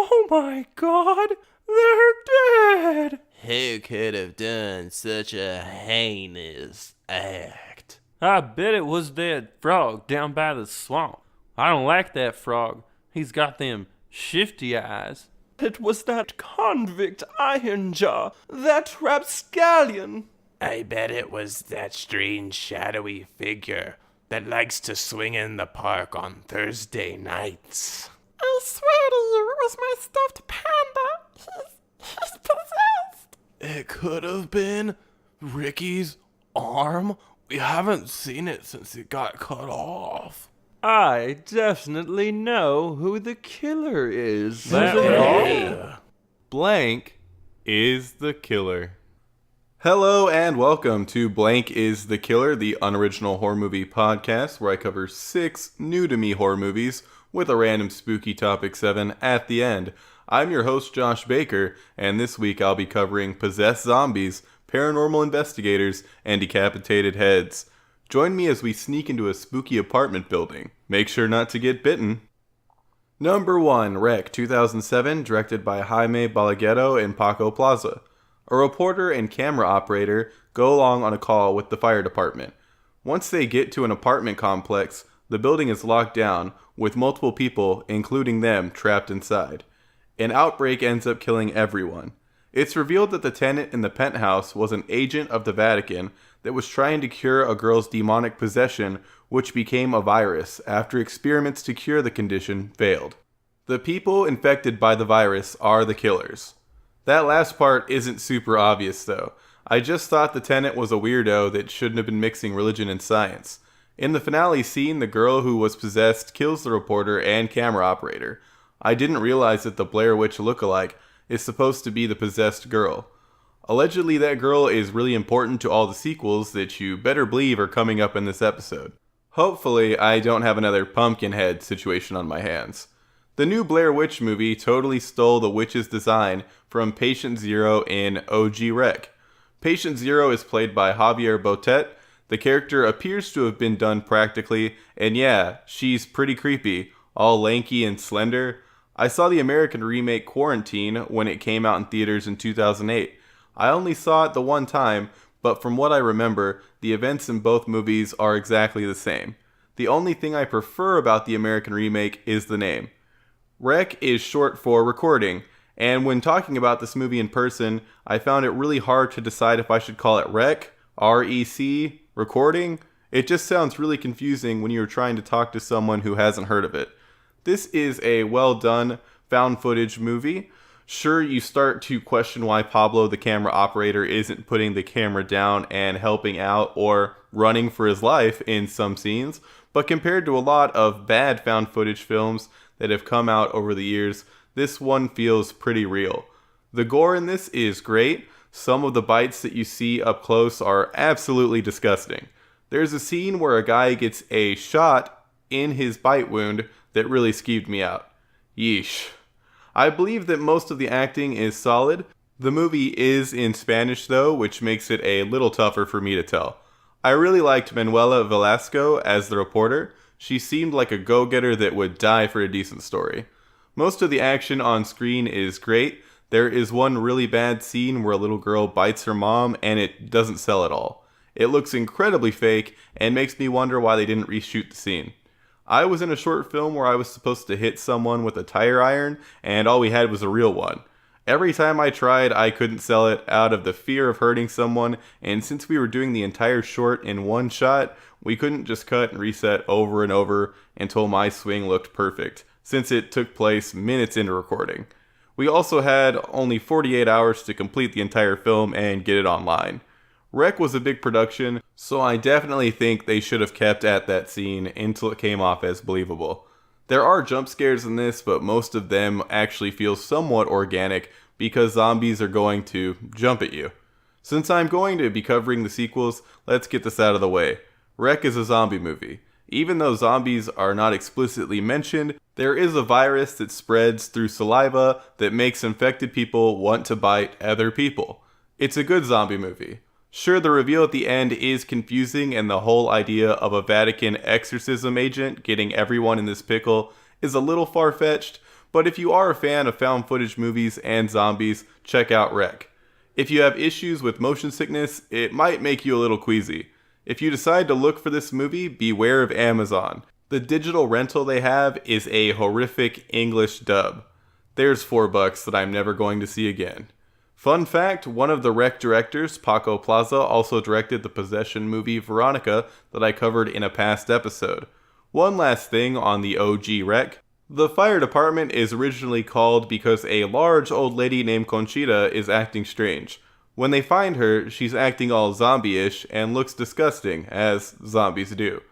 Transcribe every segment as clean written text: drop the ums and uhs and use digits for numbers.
Oh my God, they're dead! Who could have done such a heinous act? I bet it was that frog down by the swamp. I don't like that frog. He's got them shifty eyes. It was that convict Ironjaw, that rapscallion. I bet it was that strange shadowy figure that likes to swing in the park on Thursday nights. I swear to you, it was my stuffed panda. He's possessed. It could have been Ricky's arm. We haven't seen it since it got cut off. I definitely know who the killer is. Blank is the killer. Hello and welcome to Blank is the Killer, the unoriginal horror movie podcast where I cover 6 new-to-me horror movies with a random spooky topic 7 at the end. I'm your host, Josh Baker, and this week I'll be covering possessed zombies, paranormal investigators, and decapitated heads. Join me as we sneak into a spooky apartment building. Make sure not to get bitten. Number 1, Wreck, 2007, directed by Jaume Balagueró and Paco Plaza. A reporter and camera operator go along on a call with the fire department. Once they get to an apartment complex, the building is locked down, with multiple people, including them, trapped inside. An outbreak ends up killing everyone. It's revealed that the tenant in the penthouse was an agent of the Vatican that was trying to cure a girl's demonic possession, which became a virus after experiments to cure the condition failed. The people infected by the virus are the killers. That last part isn't super obvious though. I just thought the tenant was a weirdo that shouldn't have been mixing religion and science. In the finale scene, the girl who was possessed kills the reporter and camera operator. I didn't realize that the Blair Witch lookalike is supposed to be the possessed girl. Allegedly, that girl is really important to all the sequels that you better believe are coming up in this episode. Hopefully, I don't have another Pumpkinhead situation on my hands. The new Blair Witch movie totally stole the witch's design from Patient Zero in OG Wreck. Patient Zero is played by Javier Botet. The character appears to have been done practically, and yeah, she's pretty creepy, all lanky and slender. I saw the American remake Quarantine when it came out in theaters in 2008. I only saw it the one time, but from what I remember, the events in both movies are exactly the same. The only thing I prefer about the American remake is the name. Rec is short for recording, and when talking about this movie in person, I found it really hard to decide if I should call it Rec, R-E-C, recording. It just sounds really confusing when you're trying to talk to someone who hasn't heard of it. This is a well-done, found footage movie. Sure, you start to question why Pablo, the camera operator, isn't putting the camera down and helping out or running for his life in some scenes, but compared to a lot of bad found footage films that have come out over the years, this one feels pretty real. The gore in this is great. Some of the bites that you see up close are absolutely disgusting. There's a scene where a guy gets a shot in his bite wound that really skeeved me out. Yeesh. I believe that most of the acting is solid. The movie is in Spanish though, which makes it a little tougher for me to tell. I really liked Manuela Velasco as the reporter. She seemed like a go-getter that would die for a decent story. Most of the action on screen is great. There is one really bad scene where a little girl bites her mom and it doesn't sell at all. It looks incredibly fake and makes me wonder why they didn't reshoot the scene. I was in a short film where I was supposed to hit someone with a tire iron and all we had was a real one. Every time I tried, I couldn't sell it out of the fear of hurting someone, and since we were doing the entire short in one shot, we couldn't just cut and reset over and over until my swing looked perfect, since it took place minutes into recording. We also had only 48 hours to complete the entire film and get it online. Wreck was a big production, so I definitely think they should have kept at that scene until it came off as believable. There are jump scares in this, but most of them actually feel somewhat organic because zombies are going to jump at you. Since I'm going to be covering the sequels, let's get this out of the way. Wreck is a zombie movie. Even though zombies are not explicitly mentioned, there is a virus that spreads through saliva that makes infected people want to bite other people. It's a good zombie movie. Sure, the reveal at the end is confusing, and the whole idea of a Vatican exorcism agent getting everyone in this pickle is a little far-fetched, but if you are a fan of found footage movies and zombies, check out Wreck. If you have issues with motion sickness, it might make you a little queasy. If you decide to look for this movie, beware of Amazon. The digital rental they have is a horrific English dub. There's $4 that I'm never going to see again. Fun fact, one of the Wreck directors, Paco Plaza, also directed the possession movie Veronica that I covered in a past episode. One last thing on the OG Wreck. The fire department is originally called because a large old lady named Conchita is acting strange. When they find her, she's acting all zombie-ish and looks disgusting, as zombies do.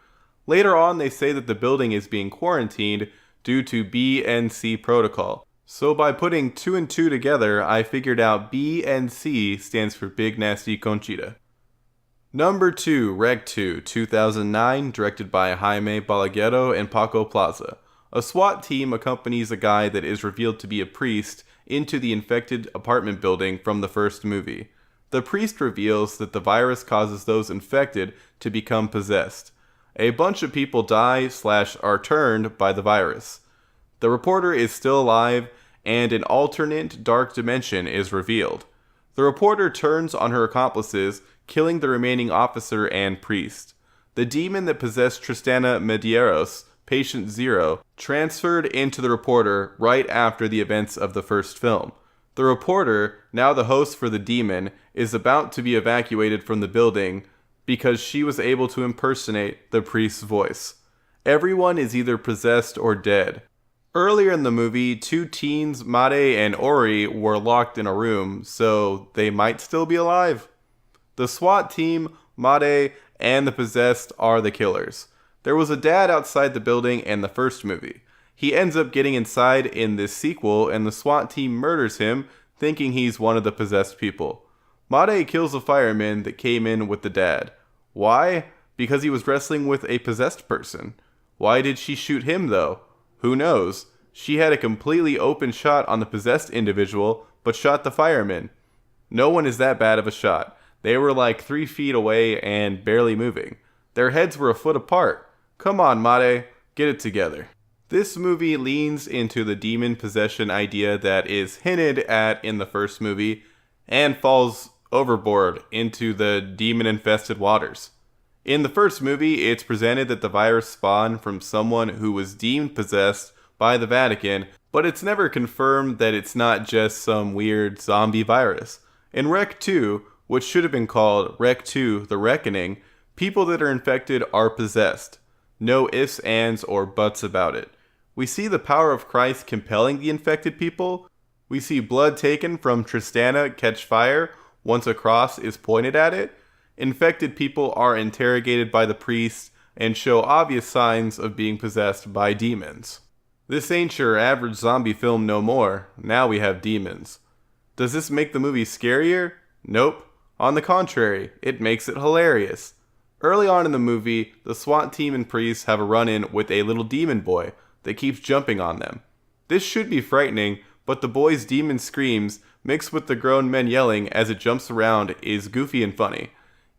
Later on, they say that the building is being quarantined due to BNC protocol. So by putting 2 and 2 together, I figured out BNC stands for Big Nasty Conchita. Number 2, Rec 2, 2009, directed by Jaume Balagueró and Paco Plaza. A SWAT team accompanies a guy that is revealed to be a priest into the infected apartment building from the first movie. The priest reveals that the virus causes those infected to become possessed. A bunch of people die/are turned by the virus. The reporter is still alive, and an alternate dark dimension is revealed. The reporter turns on her accomplices, killing the remaining officer and priest. The demon that possessed Tristana Medeiros, Patient Zero, transferred into the reporter right after the events of the first film. The reporter, now the host for the demon, is about to be evacuated from the building because she was able to impersonate the priest's voice. Everyone is either possessed or dead. Earlier in the movie, 2 teens, Made and Ori, were locked in a room, so they might still be alive. The SWAT team, Made, and the possessed are the killers. There was a dad outside the building in the first movie. He ends up getting inside in this sequel, and the SWAT team murders him, thinking he's one of the possessed people. Made kills a fireman that came in with the dad. Why? Because he was wrestling with a possessed person. Why did she shoot him, though? Who knows? She had a completely open shot on the possessed individual, but shot the fireman. No one is that bad of a shot. They were like 3 feet away and barely moving. Their heads were a foot apart. Come on, Made, get it together. This movie leans into the demon possession idea that is hinted at in the first movie, and falls overboard into the demon-infested waters. In the first movie, it's presented that the virus spawned from someone who was deemed possessed by the Vatican, but it's never confirmed that it's not just some weird zombie virus. In Rec 2, which should have been called Rec 2 The Reckoning, people that are infected are possessed. No ifs, ands, or buts about it. We see the power of Christ compelling the infected people. We see blood taken from Tristana catch fire once a cross is pointed at it. Infected people are interrogated by the priest and show obvious signs of being possessed by demons. This ain't your average zombie film no more. Now we have demons. Does this make the movie scarier? Nope. On the contrary, it makes it hilarious. Early on in the movie, the SWAT team and priests have a run-in with a little demon boy that keeps jumping on them. This should be frightening, but the boy's demon screams, mixed with the grown men yelling as it jumps around, is goofy and funny.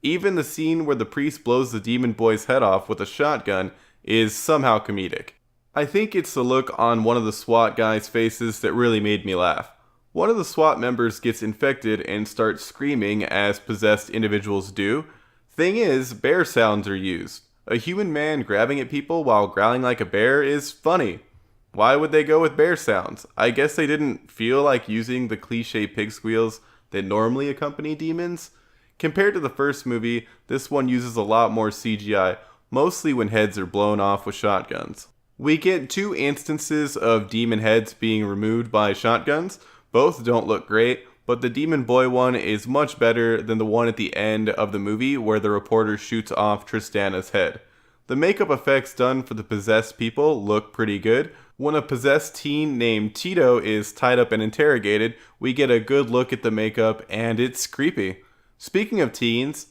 Even the scene where the priest blows the demon boy's head off with a shotgun is somehow comedic. I think it's the look on one of the SWAT guys' faces that really made me laugh. One of the SWAT members gets infected and starts screaming as possessed individuals do. Thing is, bear sounds are used. A human man grabbing at people while growling like a bear is funny. Why would they go with bear sounds? I guess they didn't feel like using the cliche pig squeals that normally accompany demons. Compared to the first movie, this one uses a lot more CGI, mostly when heads are blown off with shotguns. We get 2 instances of demon heads being removed by shotguns. Both don't look great, but the demon boy one is much better than the one at the end of the movie where the reporter shoots off Tristana's head. The makeup effects done for the possessed people look pretty good. When a possessed teen named Tito is tied up and interrogated, we get a good look at the makeup, and it's creepy. Speaking of teens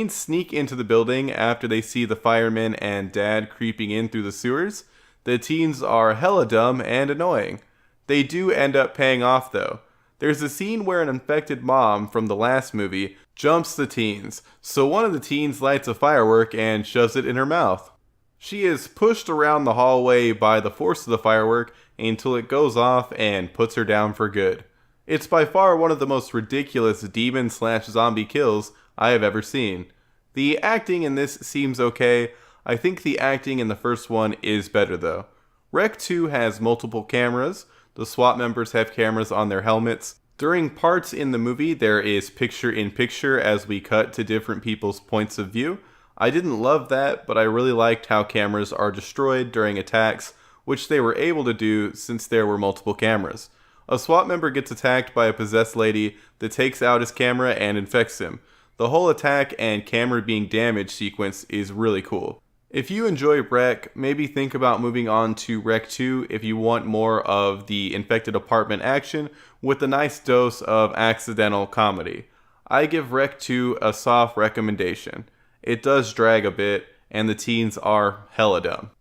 sneak into the building after they see the firemen and dad creeping in through the sewers. The teens are hella dumb and annoying. They do end up paying off though. There's a scene where an infected mom from the last movie jumps the teens, so one of the teens lights a firework and shoves it in her mouth. She is pushed around the hallway by the force of the firework until it goes off and puts her down for good. It's by far one of the most ridiculous demon/zombie kills I have ever seen. The acting in this seems okay. I think the acting in the first one is better though. Rec 2 has multiple cameras. The SWAT members have cameras on their helmets. During parts in the movie, there is picture-in-picture as we cut to different people's points of view. I didn't love that, but I really liked how cameras are destroyed during attacks, which they were able to do since there were multiple cameras. A SWAT member gets attacked by a possessed lady that takes out his camera and infects him. The whole attack and camera being damaged sequence is really cool. If you enjoy Rec, maybe think about moving on to Rec 2 if you want more of the infected apartment action with a nice dose of accidental comedy. I give Rec 2 a soft recommendation. It does drag a bit, and the teens are hella dumb.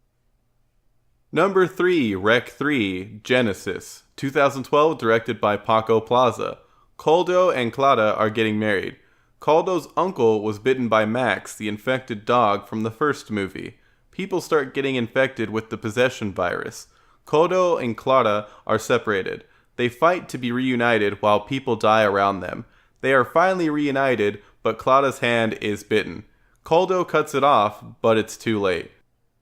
Number 3, Rec 3, Genesis, 2012, directed by Paco Plaza. Coldo and Clara are getting married. Caldo's uncle was bitten by Max, the infected dog from the first movie. People start getting infected with the possession virus. Coldo and Clara are separated. They fight to be reunited while people die around them. They are finally reunited, but Clara's hand is bitten. Coldo cuts it off, but it's too late.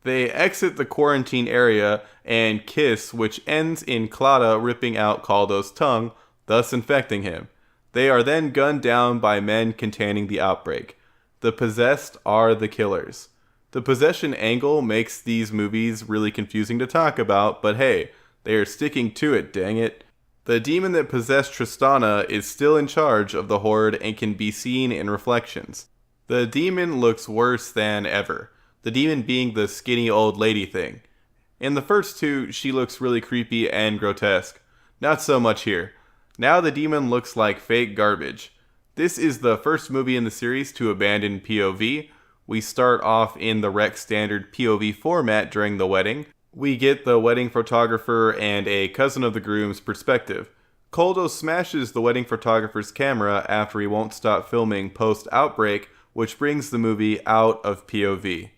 They exit the quarantine area and kiss, which ends in Clara ripping out Caldo's tongue, thus infecting him. They are then gunned down by men containing the outbreak. The possessed are the killers. The possession angle makes these movies really confusing to talk about, but hey, they are sticking to it, dang it. The demon that possessed Tristana is still in charge of the horde and can be seen in reflections. The demon looks worse than ever, the demon being the skinny old lady thing. In the first two, she looks really creepy and grotesque. Not so much here. Now the demon looks like fake garbage. This is the first movie in the series to abandon POV. We start off in the Rec standard POV format during the wedding. We get the wedding photographer and a cousin of the groom's perspective. Coldo smashes the wedding photographer's camera after he won't stop filming post-outbreak, which brings the movie out of POV.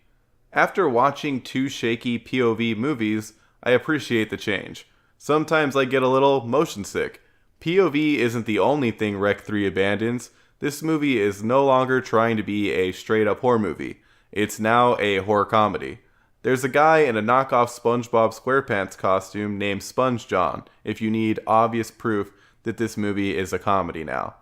After watching two shaky POV movies, I appreciate the change. Sometimes I get a little motion sick. POV isn't the only thing Rec 3 abandons. This movie is no longer trying to be a straight-up horror movie. It's now a horror comedy. There's a guy in a knockoff SpongeBob SquarePants costume named Sponge John, if you need obvious proof that this movie is a comedy now.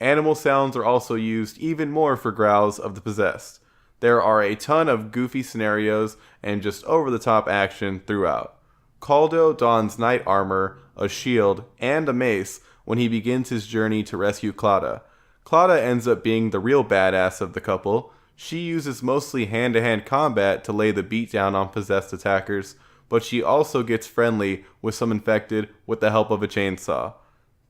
Animal sounds are also used even more for growls of the possessed. There are a ton of goofy scenarios and just over-the-top action throughout. Caldo dons knight armor, a shield, and a mace when he begins his journey to rescue Clara. Clara ends up being the real badass of the couple. She uses mostly hand-to-hand combat to lay the beat down on possessed attackers, but she also gets friendly with some infected with the help of a chainsaw.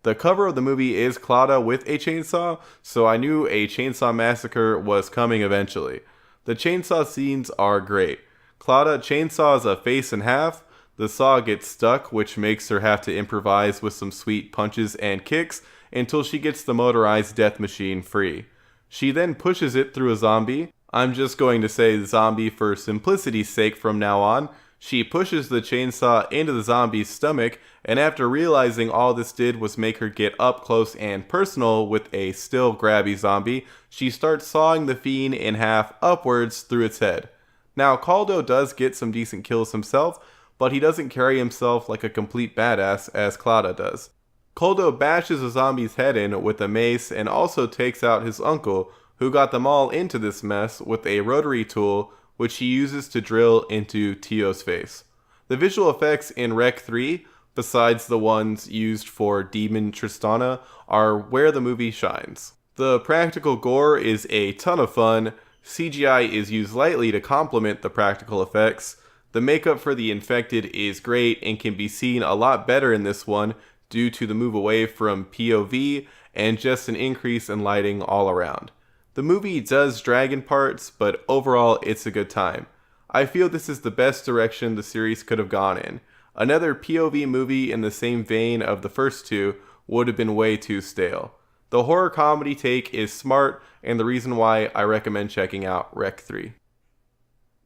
The cover of the movie is Clara with a chainsaw, so I knew a chainsaw massacre was coming eventually. The chainsaw scenes are great. Clara chainsaws a face in half. The saw gets stuck, which makes her have to improvise with some sweet punches and kicks until she gets the motorized death machine free. She then pushes it through a zombie. I'm just going to say zombie for simplicity's sake from now on. She pushes the chainsaw into the zombie's stomach, and after realizing all this did was make her get up close and personal with a still grabby zombie, she starts sawing the fiend in half upwards through its head. Now, Caldo does get some decent kills himself, but he doesn't carry himself like a complete badass as Clara does. Caldo bashes a zombie's head in with a mace and also takes out his uncle, who got them all into this mess with a rotary tool, which he uses to drill into Tio's face. The visual effects in Rec 3, besides the ones used for Demon Tristana, are where the movie shines. The practical gore is a ton of fun. CGI is used lightly to complement the practical effects. The makeup for the infected is great and can be seen a lot better in this one due to the move away from POV and just an increase in lighting all around. The movie does drag in parts, but overall it's a good time. I feel this is the best direction the series could have gone in. Another POV movie in the same vein of the first two would have been way too stale. The horror comedy take is smart and the reason why I recommend checking out Rec 3.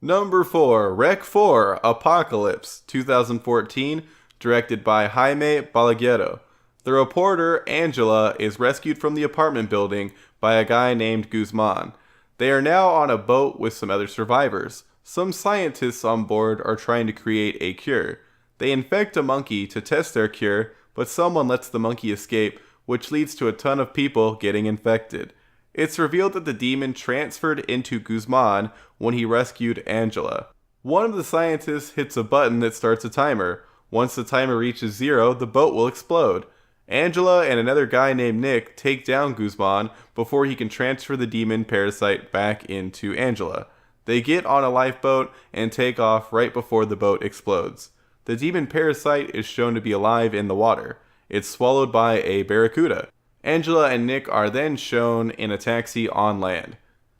Number 4, Rec 4, Apocalypse, 2014, directed by Jaume Balagueró. The reporter, Angela, is rescued from the apartment building by a guy named Guzman. They are now on a boat with some other survivors. Some scientists on board are trying to create a cure. They infect a monkey to test their cure, but someone lets the monkey escape, which leads to a ton of people getting infected. It's revealed that the demon transferred into Guzman when he rescued Angela. One of the scientists hits a button that starts a timer. Once the timer reaches 0, the boat will explode. Angela and another guy named Nick take down Guzman before he can transfer the demon parasite back into Angela. They get on a lifeboat and take off right before the boat explodes. The demon parasite is shown to be alive in the water. It's swallowed by a barracuda. Angela and Nick are then shown in a taxi on land.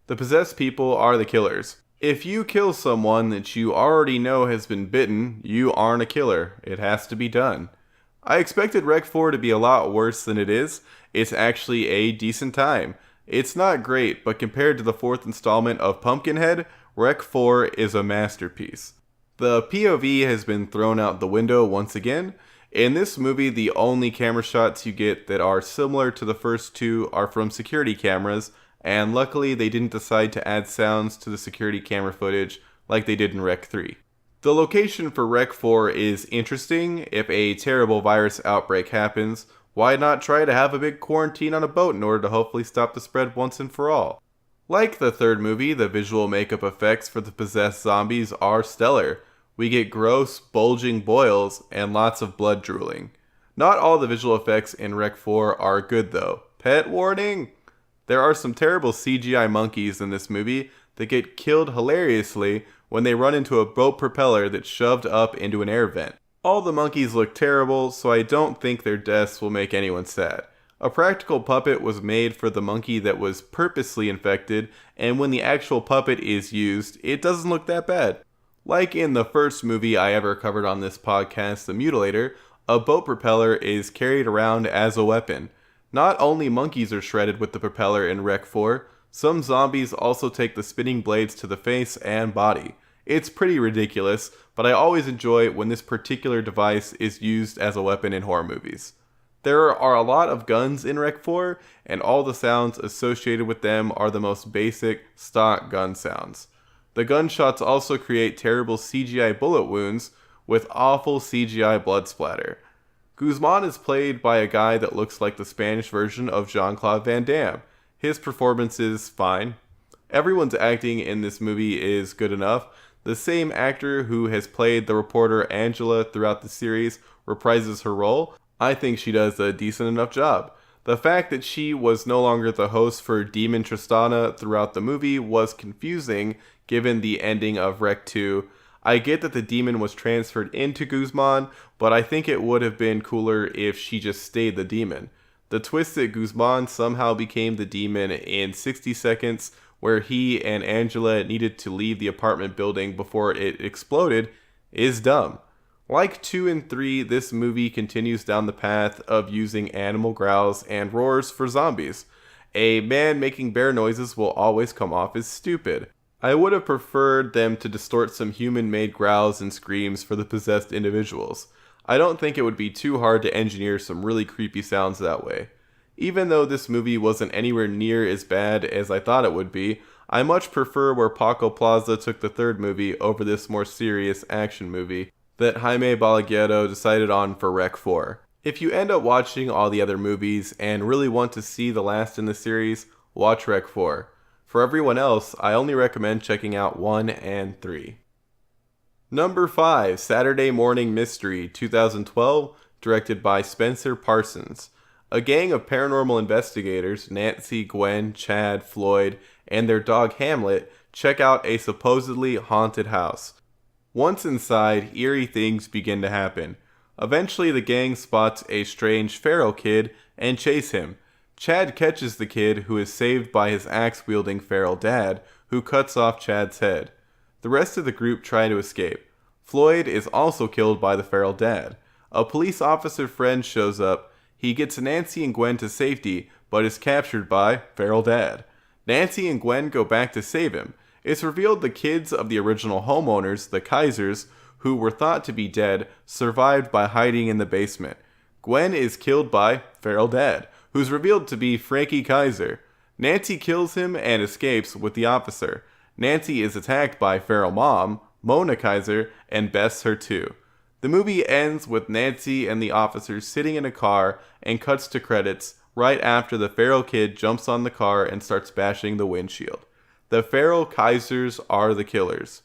The possessed people are the killers. If you kill someone that you already know has been bitten, you aren't a killer. It has to be done. I expected Rec 4 to be a lot worse than it is. It's actually a decent time. It's not great, but compared to the 4th installment of Pumpkinhead, Rec 4 is a masterpiece. The POV has been thrown out the window once again. In this movie, the only camera shots you get that are similar to the first two are from security cameras, and luckily they didn't decide to add sounds to the security camera footage like they did in Rec 3. The location for Rec 4 is interesting. If a terrible virus outbreak happens, why not try to have a big quarantine on a boat in order to hopefully stop the spread once and for all? Like the third movie, the visual makeup effects for the possessed zombies are stellar. We get gross, bulging boils and lots of blood drooling. Not all the visual effects in Rec 4 are good though. Pet warning! There are some terrible CGI monkeys in this movie that get killed hilariously when they run into a boat propeller that's shoved up into an air vent. All the monkeys look terrible, so I don't think their deaths will make anyone sad. A practical puppet was made for the monkey that was purposely infected, and when the actual puppet is used, it doesn't look that bad. Like in the first movie I ever covered on this podcast, The Mutilator, a boat propeller is carried around as a weapon. Not only monkeys are shredded with the propeller in Rec 4, some zombies also take the spinning blades to the face and body. It's pretty ridiculous, but I always enjoy when this particular device is used as a weapon in horror movies. There are a lot of guns in Rec 4, and all the sounds associated with them are the most basic, stock gun sounds. The gunshots also create terrible CGI bullet wounds with awful CGI blood splatter. Guzman is played by a guy that looks like the Spanish version of Jean-Claude Van Damme. His performance is fine. Everyone's acting in this movie is good enough. The same actor who has played the reporter Angela throughout the series reprises her role. I think she does a decent enough job. The fact that she was no longer the host for Demon Tristana throughout the movie was confusing given the ending of Rec 2. I get that the demon was transferred into Guzman, but I think it would have been cooler if she just stayed the demon. The twist that Guzman somehow became the demon in 60 seconds, where he and Angela needed to leave the apartment building before it exploded, is dumb. Like 2 and 3, this movie continues down the path of using animal growls and roars for zombies. A man making bear noises will always come off as stupid. I would have preferred them to distort some human-made growls and screams for the possessed individuals. I don't think it would be too hard to engineer some really creepy sounds that way. Even though this movie wasn't anywhere near as bad as I thought it would be, I much prefer where Paco Plaza took the third movie over this more serious action movie that Jaume Balagueró decided on for Rec 4. If you end up watching all the other movies and really want to see the last in the series, watch Rec 4. For everyone else, I only recommend checking out 1 and 3. Number 5, Saturday Morning Mystery, 2012, directed by Spencer Parsons. A gang of paranormal investigators, Nancy, Gwen, Chad, Floyd, and their dog Hamlet, check out a supposedly haunted house. Once inside, eerie things begin to happen. Eventually, the gang spots a strange feral kid and chase him. Chad catches the kid, who is saved by his axe-wielding feral dad, who cuts off Chad's head. The rest of the group try to escape. Floyd is also killed by the feral dad. A police officer friend shows up. He gets Nancy and Gwen to safety, but is captured by feral dad. Nancy and Gwen go back to save him. It's revealed the kids of the original homeowners, the Kaisers, who were thought to be dead, survived by hiding in the basement. Gwen is killed by feral dad, who's revealed to be Frankie Kaiser. Nancy kills him and escapes with the officer. Nancy is attacked by feral mom, Mona Kaiser, and bests her too. The movie ends with Nancy and the officer sitting in a car and cuts to credits right after the feral kid jumps on the car and starts bashing the windshield. The feral Kaisers are the killers.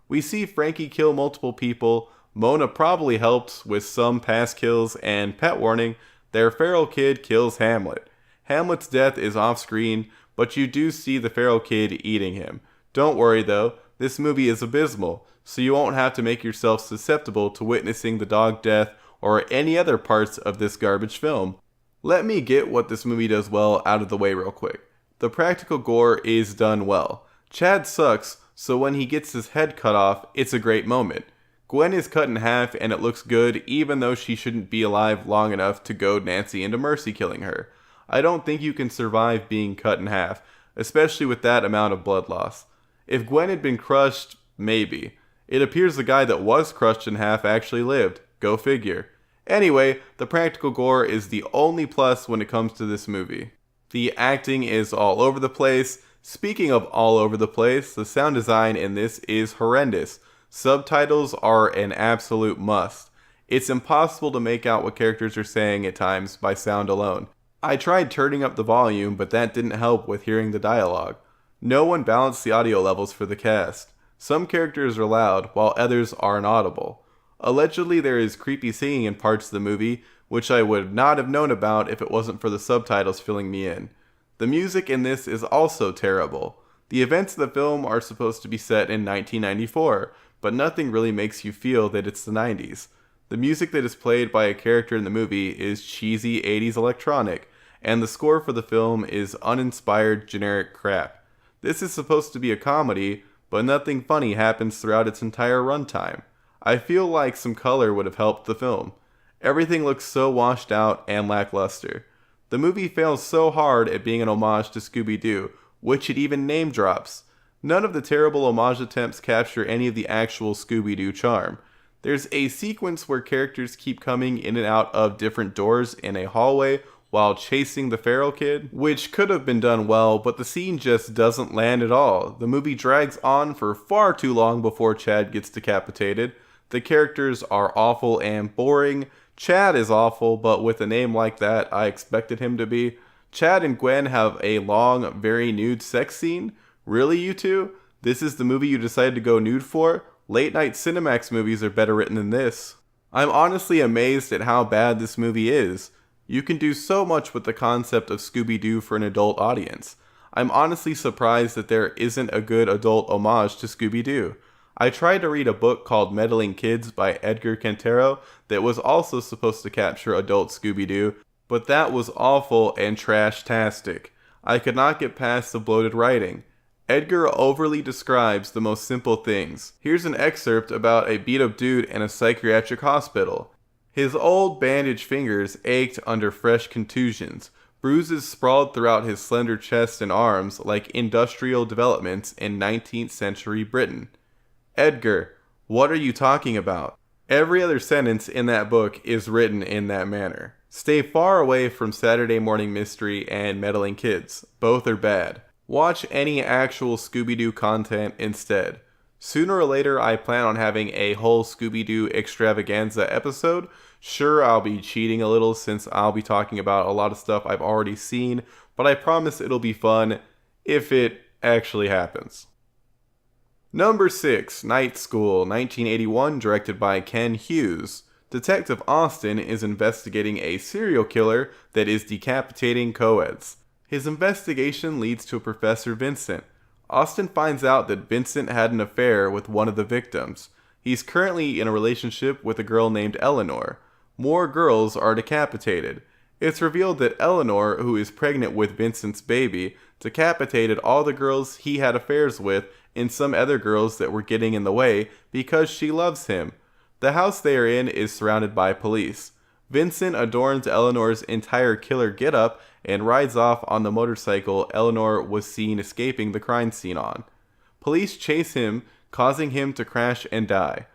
We see Frankie kill multiple people. Mona probably helped with some past kills, and pet warning, their feral kid kills Hamlet. Hamlet's death is off screen, but you do see the feral kid eating him. Don't worry though, this movie is abysmal, so you won't have to make yourself susceptible to witnessing the dog death or any other parts of this garbage film. Let me get what this movie does well out of the way real quick. The practical gore is done well. Chad sucks, so when he gets his head cut off, it's a great moment. Gwen is cut in half and it looks good even though she shouldn't be alive long enough to goad Nancy into mercy killing her. I don't think you can survive being cut in half, especially with that amount of blood loss. If Gwen had been crushed, maybe. It appears the guy that was crushed in half actually lived. Go figure. Anyway, the practical gore is the only plus when it comes to this movie. The acting is all over the place. Speaking of all over the place, the sound design in this is horrendous. Subtitles are an absolute must. It's impossible to make out what characters are saying at times by sound alone. I tried turning up the volume, but that didn't help with hearing the dialogue. No one balanced the audio levels for the cast. Some characters are loud, while others are inaudible. Allegedly, there is creepy singing in parts of the movie, which I would not have known about if it wasn't for the subtitles filling me in. The music in this is also terrible. The events of the film are supposed to be set in 1994, but nothing really makes you feel that it's the 90s. The music that is played by a character in the movie is cheesy 80s electronic, and the score for the film is uninspired generic crap. This is supposed to be a comedy, but nothing funny happens throughout its entire runtime. I feel like some color would have helped the film. Everything looks so washed out and lackluster. The movie fails so hard at being an homage to Scooby-Doo, which it even name drops. None of the terrible homage attempts capture any of the actual Scooby-Doo charm. There's a sequence where characters keep coming in and out of different doors in a hallway while chasing the feral kid, which could have been done well, but the scene just doesn't land at all. The movie drags on for far too long before Chad gets decapitated. The characters are awful and boring. Chad is awful, but with a name like that, I expected him to be. Chad and Gwen have a long, very nude sex scene. Really, you two? This is the movie you decided to go nude for? Late night Cinemax movies are better written than this. I'm honestly amazed at how bad this movie is. You can do so much with the concept of Scooby-Doo for an adult audience. I'm honestly surprised that there isn't a good adult homage to Scooby-Doo. I tried to read a book called Meddling Kids by Edgar Cantero that was also supposed to capture adult Scooby-Doo, but that was awful and trash-tastic. I could not get past the bloated writing. Edgar overly describes the most simple things. Here's an excerpt about a beat-up dude in a psychiatric hospital. His old bandaged fingers ached under fresh contusions. Bruises sprawled throughout his slender chest and arms like industrial developments in 19th century Britain. Edgar, what are you talking about? Every other sentence in that book is written in that manner. Stay far away from Saturday Morning Mystery and Meddling Kids. Both are bad. Watch any actual Scooby-Doo content instead. Sooner or later, I plan on having a whole Scooby-Doo extravaganza episode. Sure, I'll be cheating a little since I'll be talking about a lot of stuff I've already seen, but I promise it'll be fun if it actually happens. Number 6, Night School, 1981, directed by Ken Hughes. Detective Austin is investigating a serial killer that is decapitating co-eds. His investigation leads to Professor Vincent. Austin finds out that Vincent had an affair with one of the victims. He's currently in a relationship with a girl named Eleanor. More girls are decapitated. It's revealed that Eleanor, who is pregnant with Vincent's baby, decapitated all the girls he had affairs with and some other girls that were getting in the way because she loves him. The house they are in is surrounded by police. Vincent adorns Eleanor's entire killer getup and rides off on the motorcycle Eleanor was seen escaping the crime scene on. Police chase him, causing him to crash and die.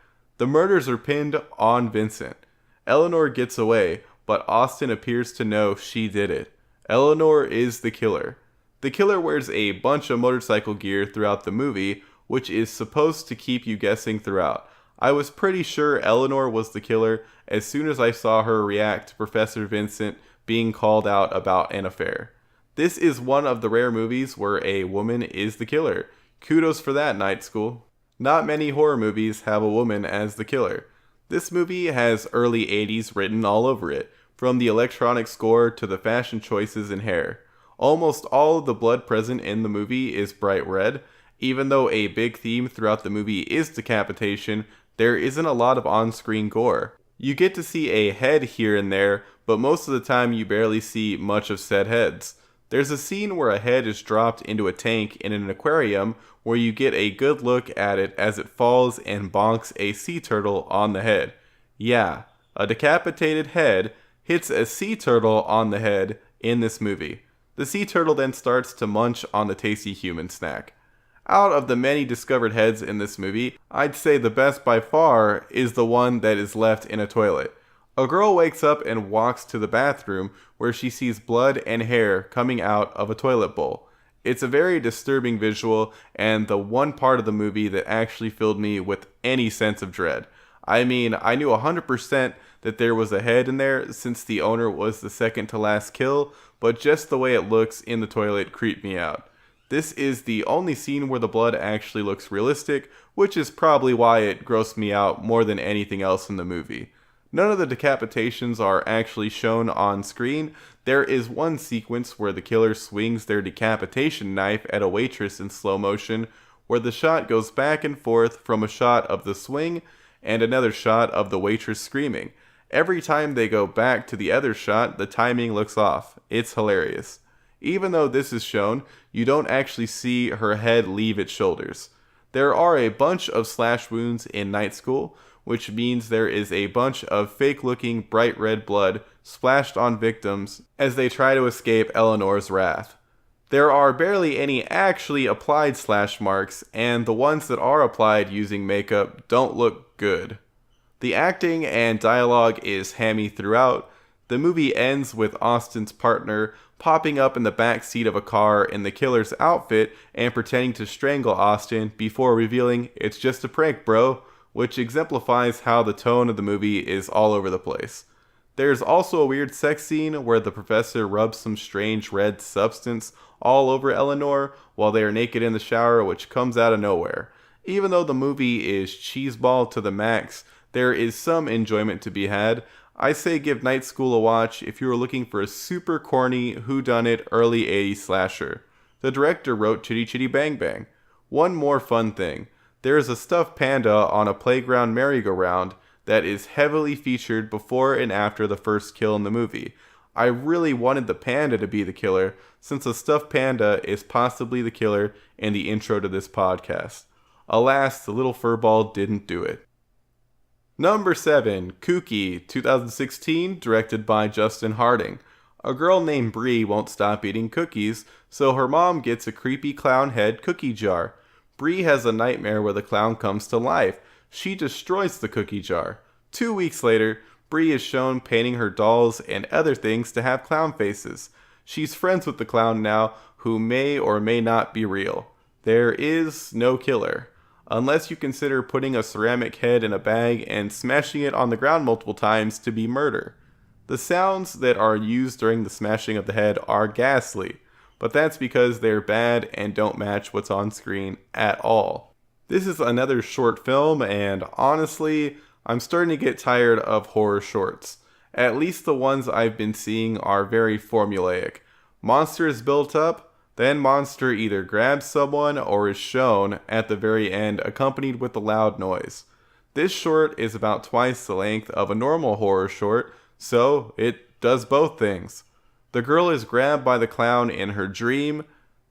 The murders are pinned on Vincent. Eleanor gets away, but Austin appears to know she did it. Eleanor is the killer. The killer wears a bunch of motorcycle gear throughout the movie, which is supposed to keep you guessing throughout. I was pretty sure Eleanor was the killer as soon as I saw her react to Professor Vincent being called out about an affair. This is one of the rare movies where a woman is the killer. Kudos for that, Night School. Not many horror movies have a woman as the killer. This movie has early 80s written all over it, from the electronic score to the fashion choices and hair. Almost all of the blood present in the movie is bright red. Even though a big theme throughout the movie is decapitation, there isn't a lot of on-screen gore. You get to see a head here and there, but most of the time you barely see much of said heads. There's a scene where a head is dropped into a tank in an aquarium where you get a good look at it as it falls and bonks a sea turtle on the head. Yeah, a decapitated head hits a sea turtle on the head in this movie. The sea turtle then starts to munch on the tasty human snack. Out of the many discovered heads in this movie, I'd say the best by far is the one that is left in a toilet. A girl wakes up and walks to the bathroom where she sees blood and hair coming out of a toilet bowl. It's a very disturbing visual and the one part of the movie that actually filled me with any sense of dread. I mean, I knew 100% that there was a head in there since the owner was the second to last kill, but just the way it looks in the toilet creeped me out. This is the only scene where the blood actually looks realistic, which is probably why it grossed me out more than anything else in the movie. None of the decapitations are actually shown on screen. There is one sequence where the killer swings their decapitation knife at a waitress in slow motion, where the shot goes back and forth from a shot of the swing and another shot of the waitress screaming. Every time they go back to the other shot, the timing looks off. It's hilarious. Even though this is shown, you don't actually see her head leave its shoulders. There are a bunch of slash wounds in Night School, which means there is a bunch of fake-looking bright red blood splashed on victims as they try to escape Eleanor's wrath. There are barely any actually applied slash marks, and the ones that are applied using makeup don't look good. The acting and dialogue is hammy throughout. The movie ends with Austin's partner popping up in the back seat of a car in the killer's outfit and pretending to strangle Austin before revealing it's just a prank, bro, which exemplifies how the tone of the movie is all over the place. There's also a weird sex scene where the professor rubs some strange red substance all over Eleanor while they are naked in the shower, which comes out of nowhere. Even though the movie is cheeseball to the max, there is some enjoyment to be had. I say give Night School a watch if you are looking for a super corny whodunit early 80s slasher. The director wrote Chitty Chitty Bang Bang. One more fun thing. There is a stuffed panda on a playground merry-go-round that is heavily featured before and after the first kill in the movie. I really wanted the panda to be the killer, since a stuffed panda is possibly the killer in the intro to this podcast. Alas, the little furball didn't do it. Number 7, Kookie, 2016, directed by Justin Harding. A girl named Bree won't stop eating cookies, so her mom gets a creepy clown head cookie jar. Bree has a nightmare where the clown comes to life. She destroys the cookie jar. 2 weeks later, Bree is shown painting her dolls and other things to have clown faces. She's friends with the clown now, who may or may not be real. There is no killer. Unless you consider putting a ceramic head in a bag and smashing it on the ground multiple times to be murder. The sounds that are used during the smashing of the head are ghastly, but that's because they're bad and don't match what's on screen at all. This is another short film, and honestly, I'm starting to get tired of horror shorts. At least the ones I've been seeing are very formulaic. Monster is built up, then monster either grabs someone or is shown at the very end accompanied with a loud noise. This short is about twice the length of a normal horror short, so it does both things. The girl is grabbed by the clown in her dream.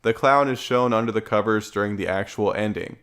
The clown is shown under the covers during the actual ending.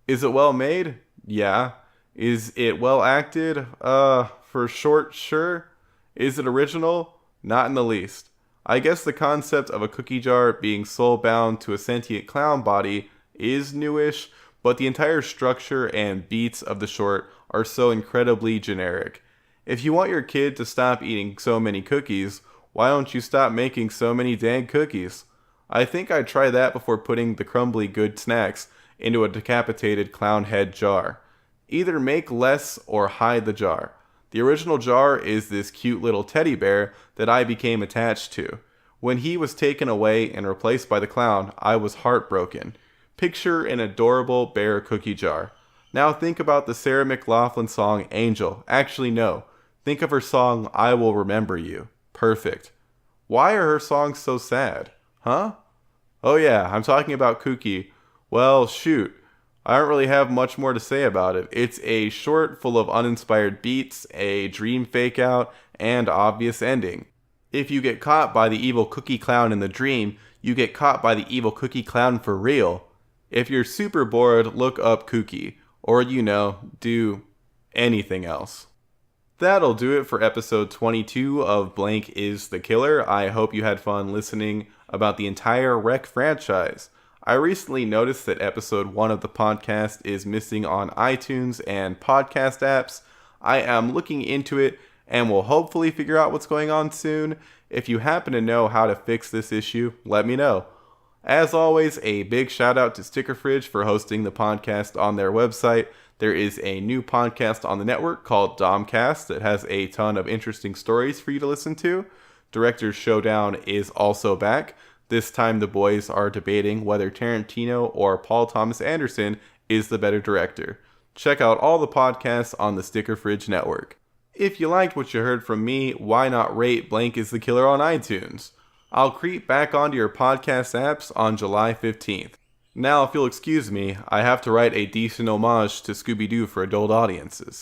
Is it well made? Yeah. Is it well acted? For short, sure. Is it original? Not in the least. I guess the concept of a cookie jar being soul-bound to a sentient clown body is newish, but the entire structure and beats of the short are so incredibly generic. If you want your kid to stop eating so many cookies, why don't you stop making so many dang cookies? I think I'd try that before putting the crumbly good snacks into a decapitated clown head jar. Either make less or hide the jar. The original jar is this cute little teddy bear that I became attached to. When he was taken away and replaced by the clown, I was heartbroken. Picture an adorable bear cookie jar. Now think about the Sarah McLachlan song Angel. Actually, no. Think of her song I Will Remember You. Perfect. Why are her songs so sad? Huh? Oh yeah, I'm talking about Kookie. Well, shoot. I don't really have much more to say about it. It's a short full of uninspired beats, a dream fake out, and obvious ending. If you get caught by the evil cookie clown in the dream, you get caught by the evil cookie clown for real. If you're super bored, look up Kookie. Or, do anything else. That'll do it for episode 22 of Blank is the Killer. I hope you had fun listening about the entire Wreck franchise. I recently noticed that episode 1 of the podcast is missing on iTunes and podcast apps. I am looking into it and will hopefully figure out what's going on soon. If you happen to know how to fix this issue, let me know. As always, a big shout out to Sticker Fridge for hosting the podcast on their website. There is a new podcast on the network called Domcast that has a ton of interesting stories for you to listen to. Director's Showdown is also back. This time the boys are debating whether Tarantino or Paul Thomas Anderson is the better director. Check out all the podcasts on the Sticker Fridge network. If you liked what you heard from me, why not rate Blank is the Killer on iTunes? I'll creep back onto your podcast apps on July 15th. Now, if you'll excuse me, I have to write a decent homage to Scooby-Doo for adult audiences.